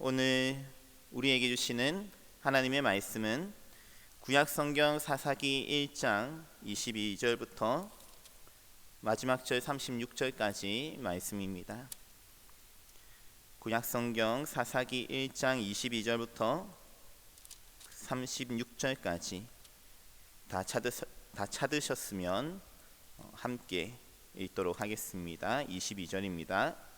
오늘 우리에게 주시는 하나님의 말씀은 구약성경 사사기 1장 22절부터 마지막 절 36절까지 말씀입니다. 구약성경 사사기 1장 22절부터 36절까지 다 찾으셨으면 함께 읽도록 하겠습니다. 22절입니다.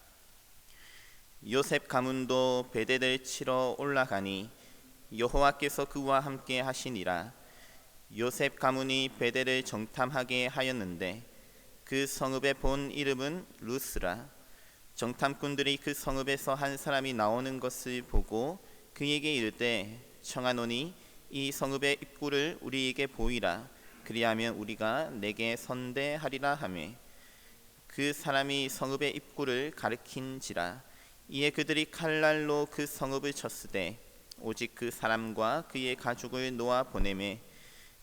요셉 가문도 베델을 치러 올라가니 여호와께서 그와 함께 하시니라. 요셉 가문이 베델을 정탐하게 하였는데 그 성읍의 본 이름은 루스라. 정탐꾼들이 그 성읍에서 한 사람이 나오는 것을 보고 그에게 이르되 청하노니 이 성읍의 입구를 우리에게 보이라. 그리하면 우리가 내게 선대하리라 하매 그 사람이 성읍의 입구를 가리킨지라. 이에 그들이 칼날로 그 성읍을 쳤으되 오직 그 사람과 그의 가족을 놓아 보내매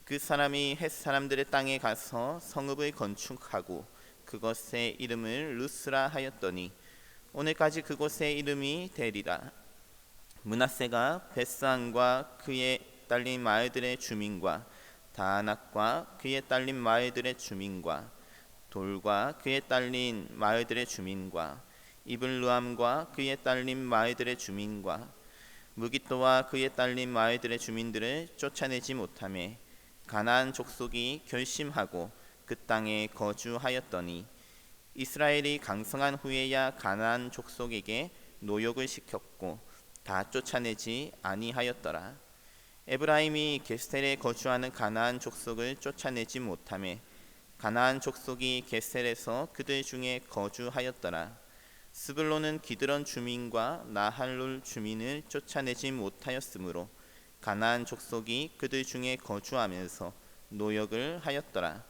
그 사람이 헷 사람들의 땅에 가서 성읍을 건축하고 그것의 이름을 루스라 하였더니 오늘까지 그곳의 이름이 되리라. 므낫세가 벳산과 그의 딸린 마을들의 주민과 다낙과 그의 딸린 마을들의 주민과 돌과 그의 딸린 마을들의 주민과 이블루암과 그의 딸린 마을들의 주민과 무깃도와 그의 딸린 마을들의 주민들을 쫓아내지 못하매 가나안 족속이 결심하고 그 땅에 거주하였더니 이스라엘이 강성한 후에야 가나안 족속에게 노역을 시켰고 다 쫓아내지 아니하였더라. 에브라임이 게셀에 거주하는 가나안 족속을 쫓아내지 못하매 가나안 족속이 게셀에서 그들 중에 거주하였더라. 스불론은 기드론 주민과 나할룰 주민을 쫓아내지 못하였으므로 가나안 족속이 그들 중에 거주하면서 노역을 하였더라.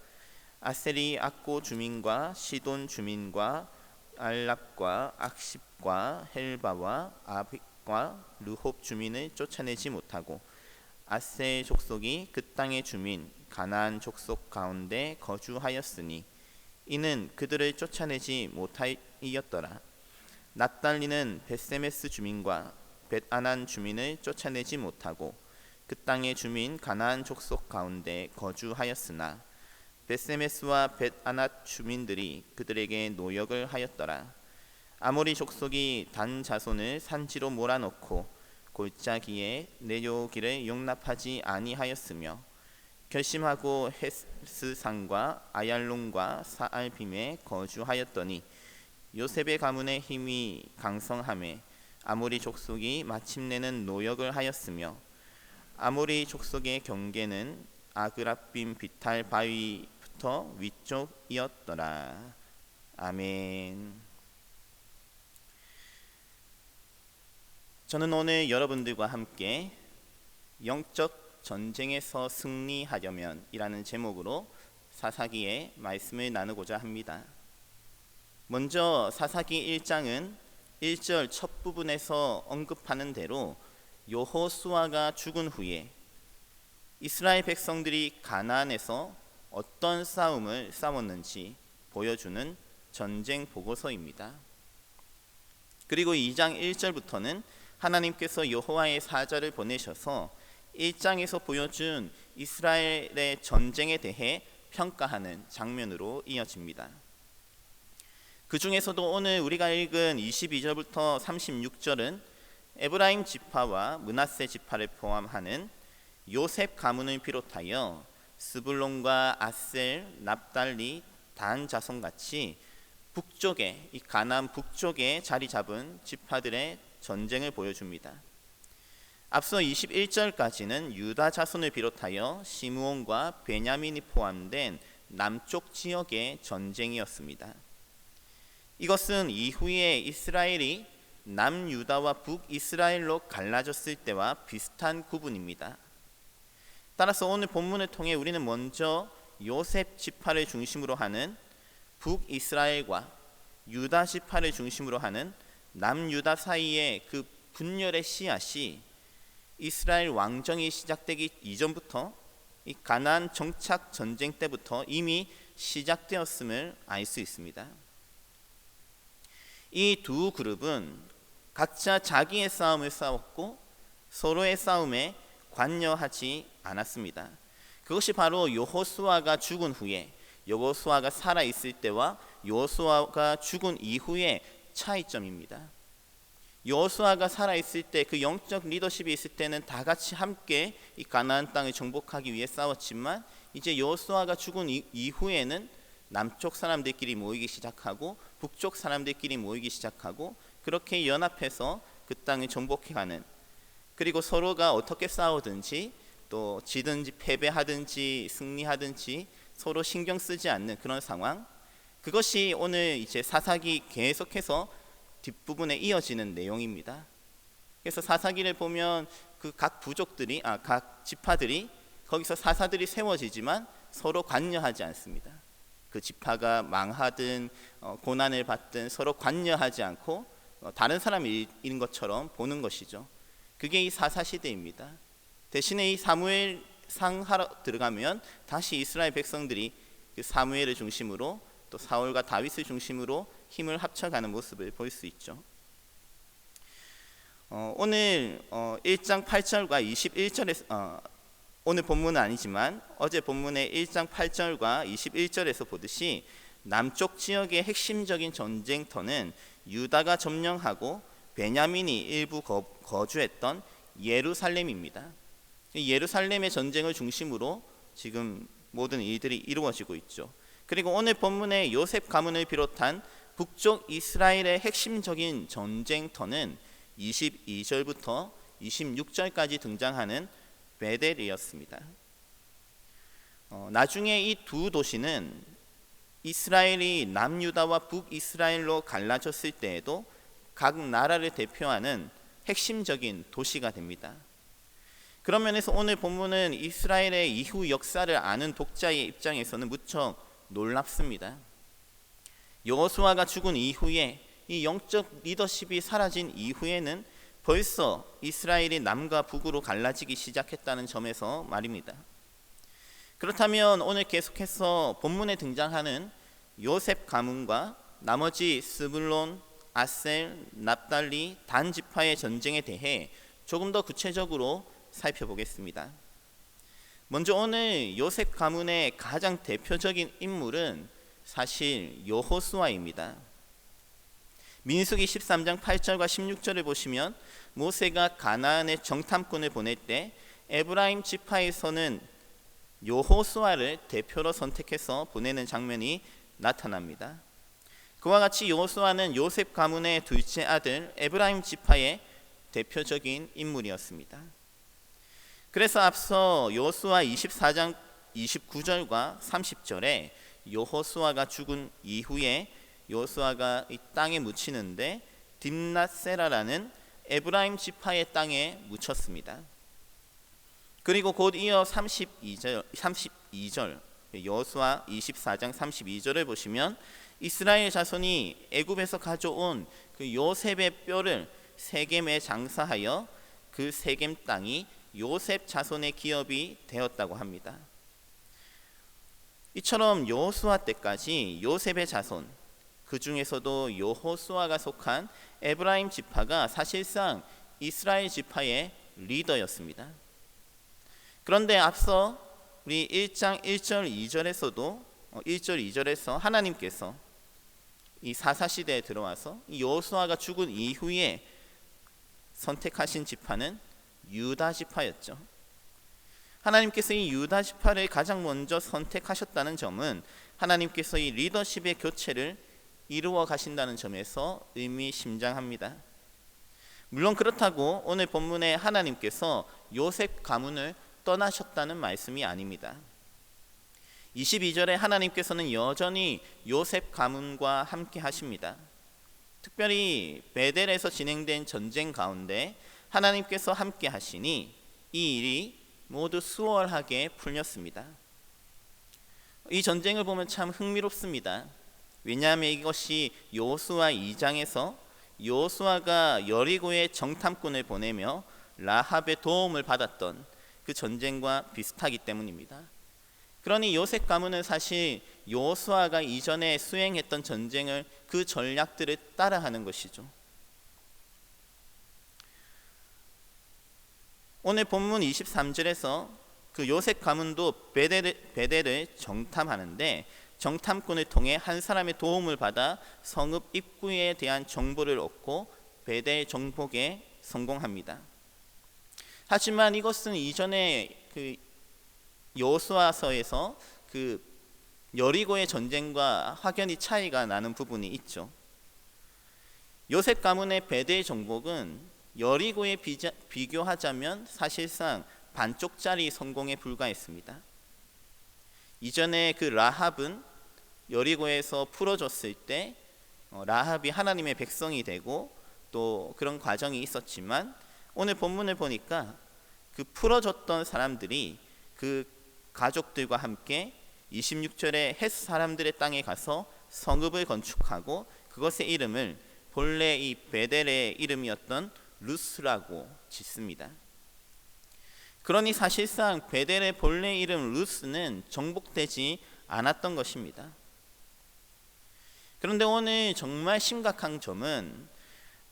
아셀이 악고 주민과 시돈 주민과 알랍과 악십과 헬바와 아빅과 르홉 주민을 쫓아내지 못하고 아셀 족속이 그 땅의 주민 가나안 족속 가운데 거주하였으니 이는 그들을 쫓아내지 못하였더라. 납달리는 벳세메스 주민과 벳아난 주민을 쫓아내지 못하고 그 땅의 주민 가나안 족속 가운데 거주하였으나 벳세메스와 벳아낫 주민들이 그들에게 노역을 하였더라. 아모리 족속이 단 자손을 산지로 몰아넣고 골짜기에 내려오기를 용납하지 아니하였으며 결심하고 헤스산과 아얄론과 사알빔에 거주하였더니 요셉의 가문의 힘이 강성함에 아모리 족속이 마침내는 노역을 하였으며 아모리 족속의 경계는 아그랍빔 비탈 바위부터 위쪽이었더라. 아멘. 저는 오늘 여러분들과 함께 영적 전쟁에서 승리하려면 이라는 제목으로 사사기의 말씀을 나누고자 합니다. 먼저 사사기 1장은 1절 첫 부분에서 언급하는 대로 여호수아가 죽은 후에 이스라엘 백성들이 가나안에서 어떤 싸움을 싸웠는지 보여주는 전쟁 보고서입니다. 그리고 2장 1절부터는 하나님께서 여호와의 사자를 보내셔서 1장에서 보여준 이스라엘의 전쟁에 대해 평가하는 장면으로 이어집니다. 그 중에서도 오늘 우리가 읽은 22절부터 36절은 에브라임 지파와 므낫세 지파를 포함하는 요셉 가문을 비롯하여 스불론과 아셀, 납달리, 단 자손같이 북쪽에 이 가나안 북쪽에 자리 잡은 지파들의 전쟁을 보여줍니다. 앞서 21절까지는 유다 자손을 비롯하여 시므온과 베냐민이 포함된 남쪽 지역의 전쟁이었습니다. 이것은 이후에 이스라엘이 남유다와 북이스라엘로 갈라졌을 때와 비슷한 구분입니다. 따라서 오늘 본문을 통해 우리는 먼저 요셉 지파를 중심으로 하는 북이스라엘과 유다 지파를 중심으로 하는 남유다 사이의 그 분열의 씨앗이 이스라엘 왕정이 시작되기 이전부터 이 가나안 정착 전쟁 때부터 이미 시작되었음을 알 수 있습니다. 이 두 그룹은 각자 자기의 싸움을 싸웠고 서로의 싸움에 관여하지 않았습니다. 그것이 바로 여호수아가 죽은 후에, 여호수아가 살아 있을 때와 여호수아가 죽은 이후의 차이점입니다. 여호수아가 살아 있을 때, 그 영적 리더십이 있을 때는 다 같이 함께 이 가나안 땅을 정복하기 위해 싸웠지만, 이제 여호수아가 죽은 이후에는 남쪽 사람들끼리 모이기 시작하고 북쪽 사람들끼리 모이기 시작하고 그렇게 연합해서 그 땅을 정복해가는, 그리고 서로가 어떻게 싸우든지 또 지든지 패배하든지 승리하든지 서로 신경 쓰지 않는 그런 상황, 그것이 오늘 이제 사사기 계속해서 뒷부분에 이어지는 내용입니다. 그래서 사사기를 보면 그 각 부족들이, 각 지파들이 거기서 사사들이 세워지지만 서로 관여하지 않습니다. 그 지파가 망하든 고난을 받든 서로 관여하지 않고 다른 사람이 있는 것처럼 보는 것이죠. 그게 이 사사시대입니다. 대신에 이 사무엘상 하러 들어가면 다시 이스라엘 백성들이 그 사무엘을 중심으로 또 사울과 다윗을 중심으로 힘을 합쳐가는 모습을 볼 수 있죠. 오늘 1장 8절과 21절에서 오늘 본문은 아니지만 어제 본문의 1장 8절과 21절에서 보듯이 남쪽 지역의 핵심적인 전쟁터는 유다가 점령하고 베냐민이 일부 거주했던 예루살렘입니다. 예루살렘의 전쟁을 중심으로 지금 모든 일들이 이루어지고 있죠. 그리고 오늘 본문의 요셉 가문을 비롯한 북쪽 이스라엘의 핵심적인 전쟁터는 22절부터 26절까지 등장하는 베델이었습니다. 나중에 이 두 도시는 이스라엘이 남유다와 북이스라엘로 갈라졌을 때에도 각 나라를 대표하는 핵심적인 도시가 됩니다. 그런 면에서 오늘 본문은 이스라엘의 이후 역사를 아는 독자의 입장에서는 무척 놀랍습니다. 여호수아가 죽은 이후에, 이 영적 리더십이 사라진 이후에는 벌써 이스라엘이 남과 북으로 갈라지기 시작했다는 점에서 말입니다. 그렇다면 오늘 계속해서 본문에 등장하는 요셉 가문과 나머지 스불론, 아셀, 납달리, 단 지파의 전쟁에 대해 조금 더 구체적으로 살펴보겠습니다. 먼저 오늘 요셉 가문의 가장 대표적인 인물은 사실 여호수아입니다. 민수기 13장 8절과 16절을 보시면 모세가 가나안의 정탐꾼을 보낼 때 에브라임 지파에서는 여호수아를 대표로 선택해서 보내는 장면이 나타납니다. 그와 같이 여호수아는 요셉 가문의 둘째 아들 에브라임 지파의 대표적인 인물이었습니다. 그래서 앞서 여호수아 24장 29절과 30절에 여호수아가 죽은 이후에 여호수아가 이 땅에 묻히는데 딥낫세라라는 에브라임 지파의 땅에 묻혔습니다. 그리고 곧 이어 32절 여호수아 24장 32절을 보시면 이스라엘 자손이 애굽에서 가져온 그 요셉의 뼈를 세겜에 장사하여 그 세겜 땅이 요셉 자손의 기업이 되었다고 합니다. 이처럼 여호수아 때까지 요셉의 자손, 그 중에서도 여호수아가 속한 에브라임 지파가 사실상 이스라엘 지파의 리더였습니다. 그런데 앞서 우리 1장 1절 2절에서도 1절 2절에서 하나님께서 이 사사시대에 들어와서 여호수아가 죽은 이후에 선택하신 지파는 유다 지파였죠. 하나님께서 이 유다 지파를 가장 먼저 선택하셨다는 점은 하나님께서 이 리더십의 교체를 이루어 가신다는 점에서 의미심장합니다. 물론 그렇다고 오늘 본문에 하나님께서 요셉 가문을 떠나셨다는 말씀이 아닙니다. 22절에 하나님께서는 여전히 요셉 가문과 함께 하십니다. 특별히 베델에서 진행된 전쟁 가운데 하나님께서 함께 하시니 이 일이 모두 수월하게 풀렸습니다. 이 전쟁을 보면 참 흥미롭습니다. 왜냐하면 이것이 여호수아 2장에서 여호수아가 여리고의 정탐꾼을 보내며 라합의 도움을 받았던 그 전쟁과 비슷하기 때문입니다. 그러니 요셉 가문은 사실 여호수아가 이전에 수행했던 전쟁을, 그 전략들을 따라하는 것이죠. 오늘 본문 23절에서 그 요셉 가문도 베델을 정탐하는데 정탐꾼을 통해 한 사람의 도움을 받아 성읍 입구에 대한 정보를 얻고 베델 정복에 성공합니다. 하지만 이것은 이전에 그 여호수아서에서 그 여리고의 전쟁과 확연히 차이가 나는 부분이 있죠. 요셉 가문의 베델 정복은 여리고에 비교하자면 사실상 반쪽짜리 성공에 불과했습니다. 이전에 그 라합은 여리고에서 풀어줬을 때 라합이 하나님의 백성이 되고 또 그런 과정이 있었지만 오늘 본문을 보니까 그 풀어줬던 사람들이 그 가족들과 함께 26절에 헷 사람들의 땅에 가서 성읍을 건축하고 그것의 이름을 본래 이 베델의 이름이었던 루스라고 짓습니다. 그러니 사실상 베델의 본래 이름 루스는 정복되지 않았던 것입니다. 그런데 오늘 정말 심각한 점은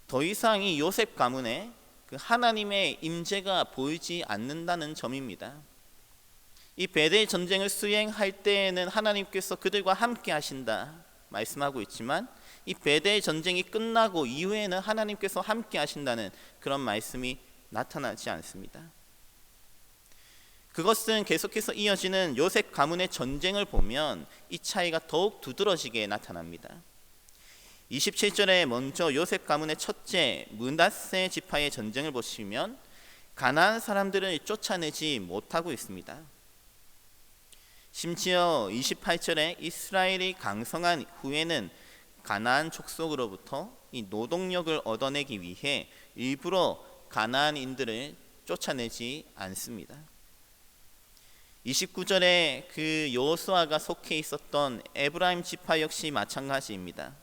더 이상 이 요셉 가문에 그 하나님의 임재가 보이지 않는다는 점입니다. 이 베델 전쟁을 수행할 때에는 하나님께서 그들과 함께 하신다 말씀하고 있지만 이 베델 전쟁이 끝나고 이후에는 하나님께서 함께 하신다는 그런 말씀이 나타나지 않습니다. 그것은 계속해서 이어지는 요셉 가문의 전쟁을 보면 이 차이가 더욱 두드러지게 나타납니다. 27절에 먼저 요셉 가문의 첫째 므낫세 지파의 전쟁을 보시면 가나안 사람들을 쫓아내지 못하고 있습니다. 심지어 28절에 이스라엘이 강성한 후에는 가나안 족속으로부터 이 노동력을 얻어내기 위해 일부러 가나안인들을 쫓아내지 않습니다. 29절에 그 여호수아가 속해 있었던 에브라임 지파 역시 마찬가지입니다.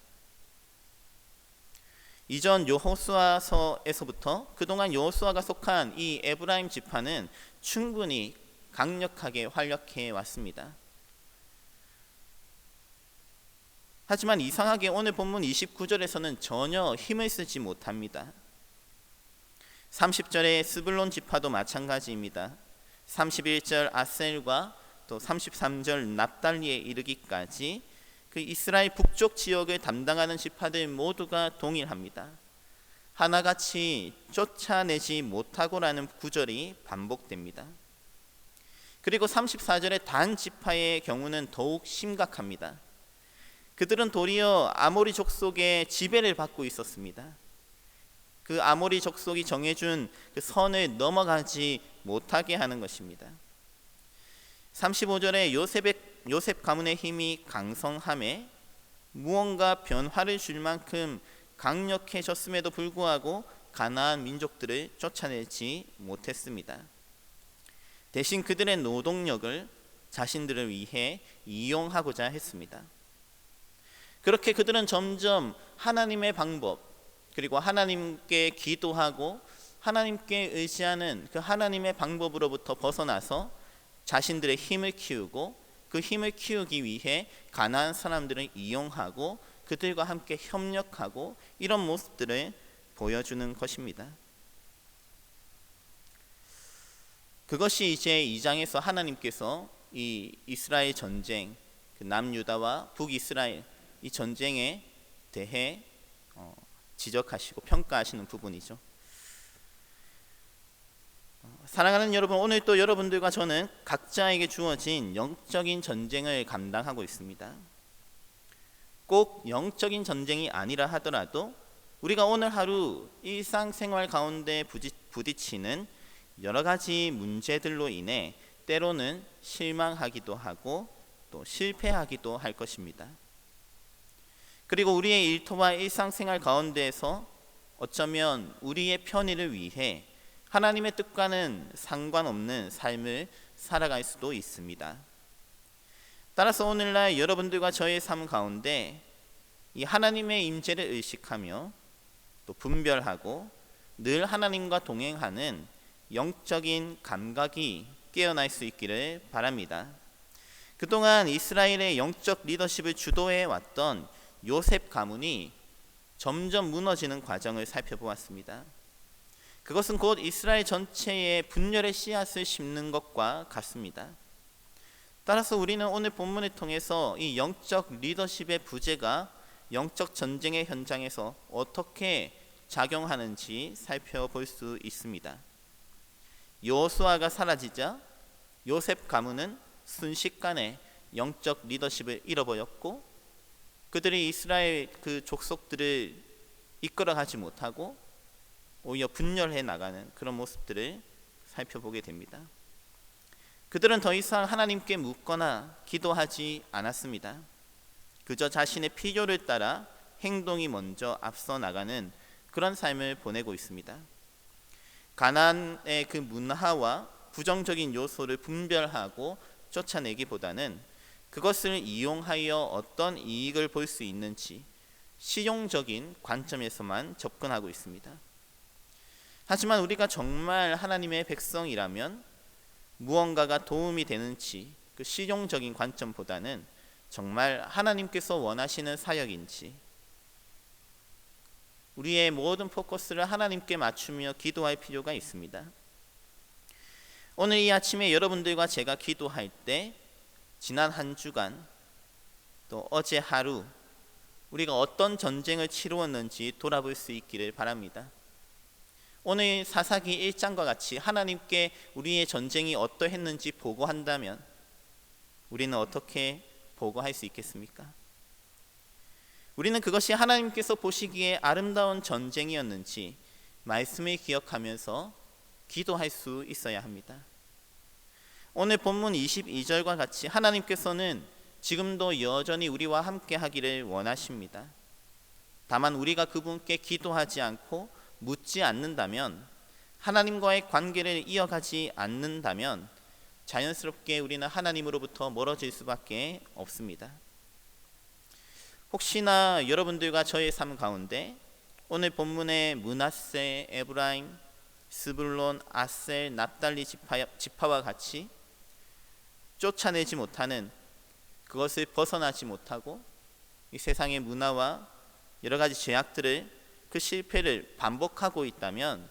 이전 여호수아서에서부터 그동안 여호수아가 속한 이 에브라임 지파는 충분히 강력하게 활약해 왔습니다. 하지만 이상하게 오늘 본문 29절에서는 전혀 힘을 쓰지 못합니다. 30절의 스불론 지파도 마찬가지입니다. 31절 아셀과 또 33절 납달리에 이르기까지 그 이스라엘 북쪽 지역을 담당하는 지파들 모두가 동일합니다. 하나같이 쫓아내지 못하고라는 구절이 반복됩니다. 그리고 34절의 단 지파의 경우는 더욱 심각합니다. 그들은 도리어 아모리 족속의 지배를 받고 있었습니다. 그 아모리 족속이 정해준 그 선을 넘어가지 못하게 하는 것입니다. 35절에 요셉 가문의 힘이 강성함에 무언가 변화를 줄 만큼 강력해졌음에도 불구하고 가나안 민족들을 쫓아내지 못했습니다. 대신 그들의 노동력을 자신들을 위해 이용하고자 했습니다. 그렇게 그들은 점점 하나님의 방법 그리고 하나님께 기도하고 하나님께 의지하는 그 하나님의 방법으로부터 벗어나서 자신들의 힘을 키우고 그 힘을 키우기 위해 가나안 사람들을 이용하고 그들과 함께 협력하고 이런 모습들을 보여주는 것입니다. 그것이 이제 2장에서 하나님께서 이 이스라엘 전쟁, 그 남유다와 북이스라엘 이 전쟁에 대해 지적하시고 평가하시는 부분이죠. 사랑하는 여러분, 오늘 또 여러분들과 저는 각자에게 주어진 영적인 전쟁을 감당하고 있습니다. 꼭 영적인 전쟁이 아니라 하더라도 우리가 오늘 하루 일상생활 가운데 부딪히는 여러 가지 문제들로 인해 때로는 실망하기도 하고 또 실패하기도 할 것입니다. 그리고 우리의 일터와 일상생활 가운데에서 어쩌면 우리의 편의를 위해 하나님의 뜻과는 상관없는 삶을 살아갈 수도 있습니다. 따라서 오늘날 여러분들과 저의 삶 가운데 이 하나님의 임재를 의식하며 또 분별하고 늘 하나님과 동행하는 영적인 감각이 깨어날 수 있기를 바랍니다. 그동안 이스라엘의 영적 리더십을 주도해 왔던 요셉 가문이 점점 무너지는 과정을 살펴보았습니다. 그것은 곧 이스라엘 전체에 분열의 씨앗을 심는 것과 같습니다. 따라서 우리는 오늘 본문을 통해서 이 영적 리더십의 부재가 영적 전쟁의 현장에서 어떻게 작용하는지 살펴볼 수 있습니다. 여호수아가 사라지자 요셉 가문은 순식간에 영적 리더십을 잃어버렸고 그들이 이스라엘 그 족속들을 이끌어가지 못하고 오히려 분열해 나가는 그런 모습들을 살펴보게 됩니다. 그들은 더 이상 하나님께 묻거나 기도하지 않았습니다. 그저 자신의 필요를 따라 행동이 먼저 앞서 나가는 그런 삶을 보내고 있습니다. 가나안의 그 문화와 부정적인 요소를 분별하고 쫓아내기보다는 그것을 이용하여 어떤 이익을 볼 수 있는지 실용적인 관점에서만 접근하고 있습니다. 하지만 우리가 정말 하나님의 백성이라면 무언가가 도움이 되는지 그 실용적인 관점보다는 정말 하나님께서 원하시는 사역인지 우리의 모든 포커스를 하나님께 맞추며 기도할 필요가 있습니다. 오늘 이 아침에 여러분들과 제가 기도할 때 지난 한 주간 또 어제 하루 우리가 어떤 전쟁을 치루었는지 돌아볼 수 있기를 바랍니다. 오늘 사사기 1장과 같이 하나님께 우리의 전쟁이 어떠했는지 보고한다면 우리는 어떻게 보고할 수 있겠습니까? 우리는 그것이 하나님께서 보시기에 아름다운 전쟁이었는지 말씀을 기억하면서 기도할 수 있어야 합니다. 오늘 본문 22절과 같이 하나님께서는 지금도 여전히 우리와 함께 하기를 원하십니다. 다만 우리가 그분께 기도하지 않고 묻지 않는다면, 하나님과의 관계를 이어가지 않는다면 자연스럽게 우리는 하나님으로부터 멀어질 수밖에 없습니다. 혹시나 여러분들과 저의 삶 가운데 오늘 본문의 므낫세, 에브라임, 스불론, 아셀, 납달리 지파와 같이 쫓아내지 못하는, 그것을 벗어나지 못하고 이 세상의 문화와 여러 가지 죄악들을, 그 실패를 반복하고 있다면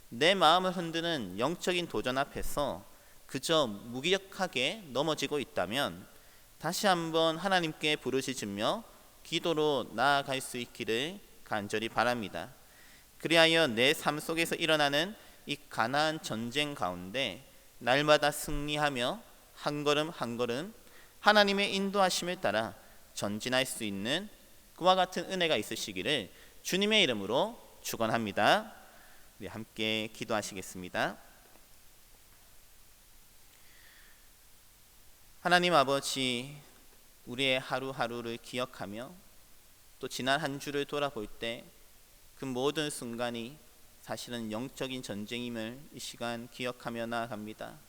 내 마음을 흔드는 영적인 도전 앞에서 그저 무기력하게 넘어지고 있다면 다시 한번 하나님께 부르짖으며 기도로 나아갈 수 있기를 간절히 바랍니다. 그리하여 내 삶 속에서 일어나는 이 가나안 전쟁 가운데 날마다 승리하며 한 걸음 한 걸음 하나님의 인도하심을 따라 전진할 수 있는 그와 같은 은혜가 있으시기를 주님의 이름으로 축원합니다. 우리 함께 기도하시겠습니다. 하나님 아버지, 우리의 하루하루를 기억하며 또 지난 한 주를 돌아볼 때 그 모든 순간이 사실은 영적인 전쟁임을 이 시간 기억하며 나아갑니다.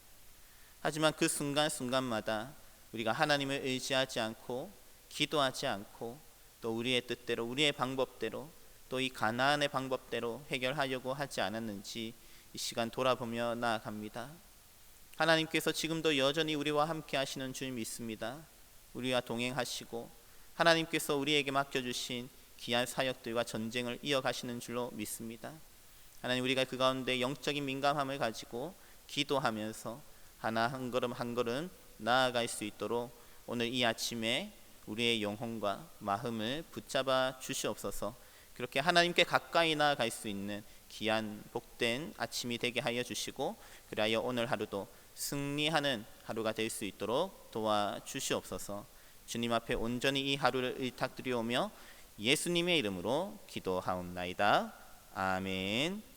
하지만 그 순간순간마다 우리가 하나님을 의지하지 않고 기도하지 않고 또 우리의 뜻대로, 우리의 방법대로, 또 이 가나안의 방법대로 해결하려고 하지 않았는지 이 시간 돌아보며 나아갑니다. 하나님께서 지금도 여전히 우리와 함께 하시는 줄 믿습니다. 우리와 동행하시고 하나님께서 우리에게 맡겨주신 귀한 사역들과 전쟁을 이어가시는 줄로 믿습니다. 하나님, 우리가 그 가운데 영적인 민감함을 가지고 기도하면서 하나 한 걸음 한 걸음 나아갈 수 있도록 오늘 이 아침에 우리의 영혼과 마음을 붙잡아 주시옵소서. 그렇게 하나님께 가까이 나아갈 수 있는 귀한 복된 아침이 되게 하여 주시고, 그리하여 오늘 하루도 승리하는 하루가 될 수 있도록 도와주시옵소서. 주님 앞에 온전히 이 하루를 의탁드리오며 예수님의 이름으로 기도하옵나이다. 아멘.